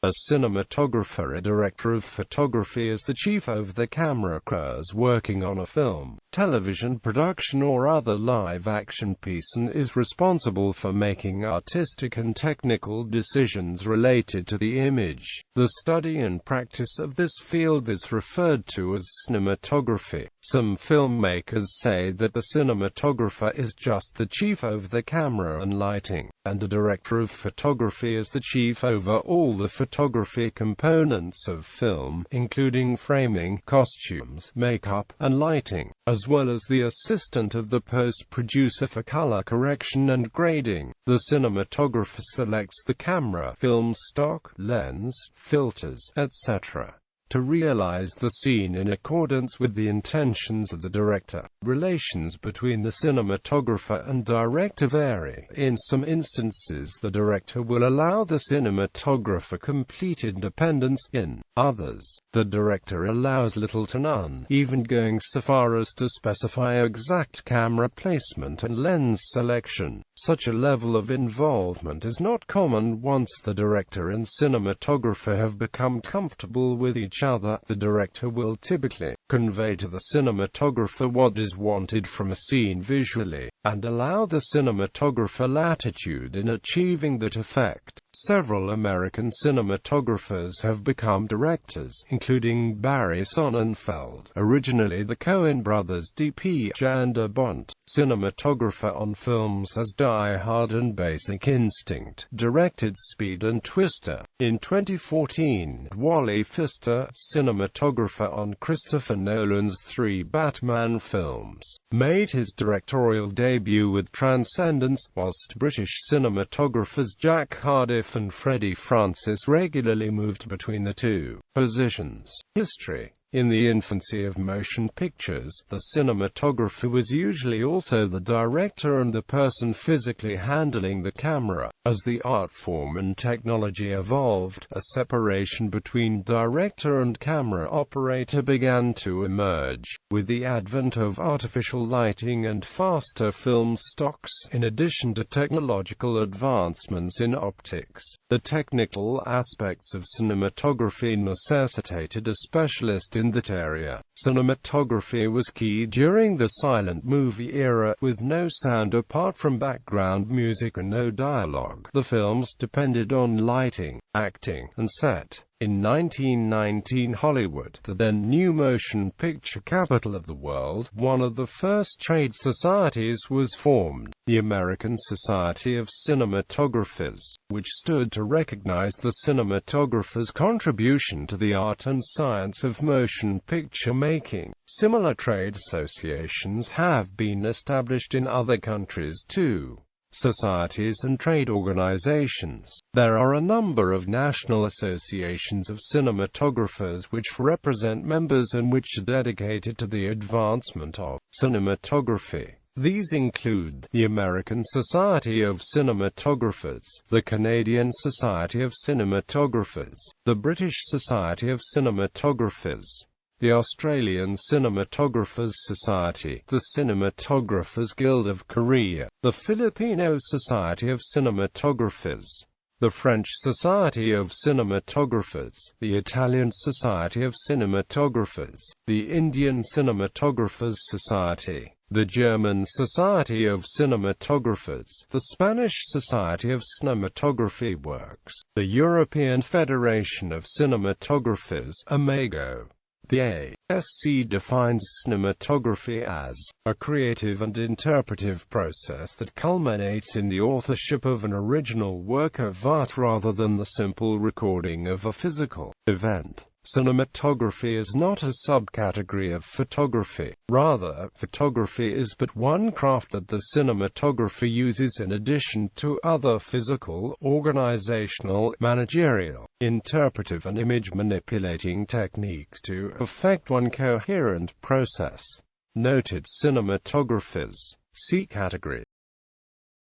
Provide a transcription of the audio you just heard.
A cinematographer, a director of photography, is the chief of the camera crews working on a film, television production or other live-action piece, and is responsible for making artistic and technical decisions related to the image. The study and practice of this field is referred to as cinematography. Some filmmakers say that the cinematographer is just the chief of the camera and lighting, and a director of photography is the chief over all the photography components of film, including framing, costumes, makeup, and lighting, as well as the assistant of the post-producer for color correction and grading. The cinematographer selects the camera, film stock, lens, filters, etc. to realize the scene in accordance with the intentions of the director. Relations between the cinematographer and director vary. In some instances, the director will allow the cinematographer complete independence. In others, the director allows little to none, even going so far as to specify exact camera placement and lens selection. Such a level of involvement is not common. Once the director and cinematographer have become comfortable with each other, the director will typically convey to the cinematographer what is wanted from a scene visually, and allow the cinematographer latitude in achieving that effect. Several American cinematographers have become directors, including Barry Sonnenfeld, originally the Coen brothers DP, Jan Bont, cinematographer on films as Die Hard and Basic Instinct, directed Speed and Twister. In 2014, Wally Pfister, cinematographer on Christopher Nolan's 3 Batman films, made his directorial debut with Transcendence, whilst British cinematographers Jack Cardiff and Freddie Francis regularly moved between the two positions. History. In the infancy of motion pictures, the cinematographer was usually also the director and the person physically handling the camera. As the art form and technology evolved, a separation between director and camera operator began to emerge. With the advent of artificial lighting and faster film stocks, in addition to technological advancements in optics, the technical aspects of cinematography necessitated a specialist in that area. Cinematography was key during the silent movie era, with no sound apart from background music and no dialogue. The films depended on lighting, acting, and set. In 1919, Hollywood, the then new motion picture capital of the world, one of the first trade societies was formed, the American Society of Cinematographers, which stood to recognize the cinematographer's contribution to the art and science of motion picture making. Similar trade associations have been established in other countries too. Societies and trade organizations. There are a number of national associations of cinematographers which represent members and which are dedicated to the advancement of cinematography. These include the American Society of Cinematographers, the Canadian Society of Cinematographers, the British Society of Cinematographers, the Australian Cinematographers Society, the Cinematographers Guild of Korea, the Filipino Society of Cinematographers, the French Society of Cinematographers, the Italian Society of Cinematographers, the Indian Cinematographers Society, the German Society of Cinematographers, the Spanish Society of Cinematography Works, the European Federation of Cinematographers, AMEGO. The ASC defines cinematography as a creative and interpretive process that culminates in the authorship of an original work of art rather than the simple recording of a physical event. Cinematography is not a subcategory of photography. Rather, photography is but one craft that the cinematographer uses in addition to other physical, organizational, managerial, interpretive and image manipulating techniques to effect one coherent process. Noted cinematographers. See category.